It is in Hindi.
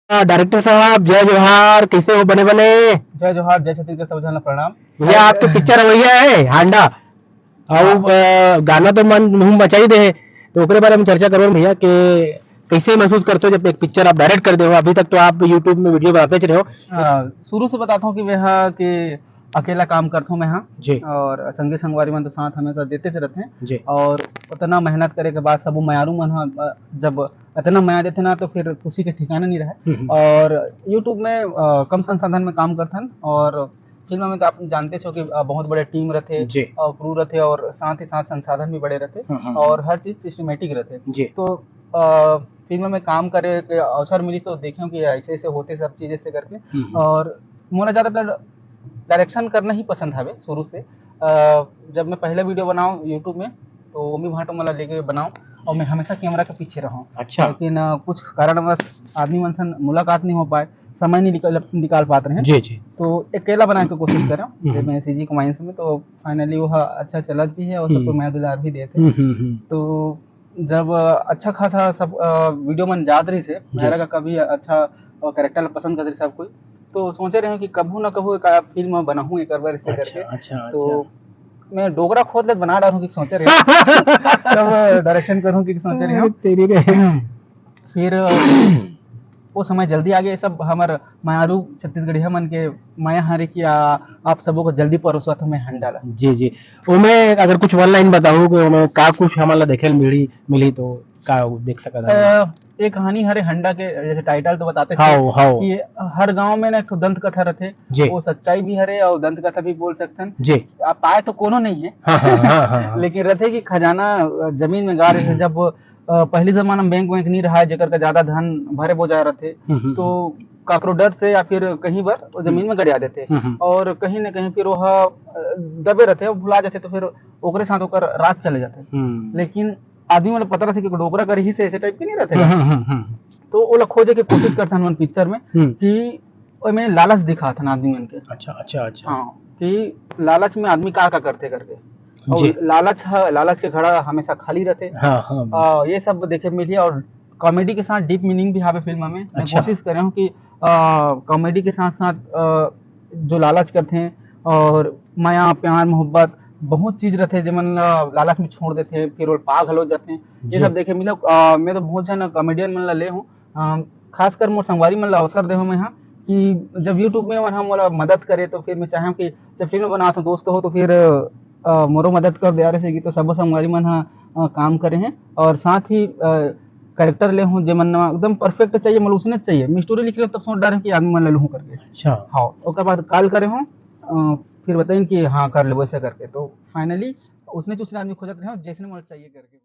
डायरेक्टर साहब जय जोहार, कैसे हो बने बने? जय जोहार, जय छत्तीसगढ़, सब जन प्रणाम। भैया आप तो पिक्चर भैया है हांडा और हाँ, गाना तो मन धूम मचाई दे है, तो ओकरे बारे में चर्चा करो भैया कि कैसे महसूस करते हो जब एक पिक्चर आप डायरेक्ट कर दे हो। अभी तक तो आप यूट्यूब में वीडियो बनाते रहे हो। शुरू से बताता हूँ कि मैं हाँ कि अकेला काम करता हूँ मैं हाँ। जी और संगी संगवारी मन तो साथ हमेशा देते से रहते हैं। जी और उतना मेहनत करे के बाद सब मयारू मन हाँ, जब इतना मया देते ना तो फिर खुशी के ठिकाना नहीं रहे। और यूट्यूब में कम संसाधन में काम करते हैं। और फिल्म में तो आप जानते हो कि बहुत बड़े टीम रहते जी और क्रू रहते और साथ ही साथ संसाधन भी बड़े रहते और हर चीज सिस्टमेटिक रहते। जी तो अ, फिल्म में काम करे के अवसर मिली तो देखें कि ऐसे ऐसे होते सब चीज़ ऐसे करके। और मोला ज़्यादातर डायरेक्शन करना ही पसंद हवे शुरू से। जब मैं पहले वीडियो बनाऊँ यूट्यूब में तो मम्मी भाटो मला लेके बनाऊँ और मैं हमेशा कैमरा के पीछे रहूँ। अच्छा लेकिन कुछ कारणवश आदमी मन से मुलाकात नहीं हो पाए, समय नहीं निकाल पाते हैं। जी जी तो अकेला बनाने की कोशिश करें जब मैं सीजी कमाइंस में तो फाइनली वो अच्छा चलत भी है और सबको मैं दुलार भी देते। तो जब अच्छा खासा सब वीडियो मन जात रही से जी मेरा का कभी अच्छा कैरेक्टर पसंद कर रही सब कोई तो सोचे रहे कि कभू ना कभू एक फिल्म बनाऊं एक बार इससे अच्छा करके। अच्छा तो अच्छा मैं डोगरा खोद ले बना डालूं कि सोचे रहे हूं। तब डायरेक्शन करूं कि सोचे रहे अरे हूं। तेरी रे फिर वो समय जल्दी आ गया सब हमार मायारू छत्तीसगढ़िया मन के माया हारे कि आप सबों को जल्दी परोसवा था मैं हंडाला। जी जी ओमे अगर कुछ वन लाइन बताऊं कि ओमे का कुछ हमला देखे मिली मिली तो का देख सकत है। एक कहानी हरे हंडा के जैसे टाइटल तो बताते थे हाउ हाउ कि हर गांव में ना एक ठो दंत कथा रहते। जी वो सच्चाई भी हरे और दंत कथा भी बोल सकते हैं। जी आप पाए तो कोनो नहीं है। हाँ हाँ हाँ हाँ हाँ लेकिन रहते कि खजाना जमीन में गा रहे थे जब पहली जमाना में बैंक वैंक नहीं रहा है जेकर का ज्यादा धन भरे बोझा रहते तो काकरो डर से या फिर कहीं पर वो जमीन में गड़िया देते और कहीं ना कहीं फिर वह दबे रहते और भुला जाते तो फिर ओकरे साथ ओकर रात चले जाते। लेकिन आदमी वाला पता रहता कि डोगरा कर ही से ऐसे टाइप के नहीं रहते। तो वो लोग खोजे की कोशिश करते हैं पिक्चर में कि में लालच दिखा था आदमी मन के। अच्छा अच्छा अच्छा हाँ कि लालच में आदमी का करते करके जी और लालच के घड़ा हमेशा खाली रहते। हाँ हाँ ये सब देखे मिली और कॉमेडी के साथ डीप मीनिंग भी हावे फिल्म में। मैं अच्छा कोशिश कर रहा हूँ कि कॉमेडी के साथ साथ जो लालच करते हैं और माया प्यार मोहब्बत बहुत चीज रहते जिमन लालच में छोड़ देते फिर वो पाग हलो जाते हैं। ये जी सब देखे मिला। मैं तो बहुत जन कॉमेडियन मन ला ले हूँ। खासकर मोर संगवारी मन ला अवसर दे हूँ मैं यहाँ कि जब यूट्यूब में हम मोला मदद करे तो फिर मैं चाहूँ कि जब फिल्म बनाता दोस्त हो तो फिर मोरो मदद कर दे रहे तो सब संगवारी मन काम करे हैं और साथ ही कैरेक्टर ले हूँ जो मन एकदम परफेक्ट चाहिए मतलब उसने चाहिए मैं स्टोरी लिख रहा तब सोच डाल कि आदमी मन ले लूँ करके। अच्छा हाँ उसके बाद कॉल करे हूँ फिर बताइन कि हाँ कर ले वैसे करके तो फाइनली उसने दूसरे आदमी खोजत रहे जैसे मन चाहिए करके।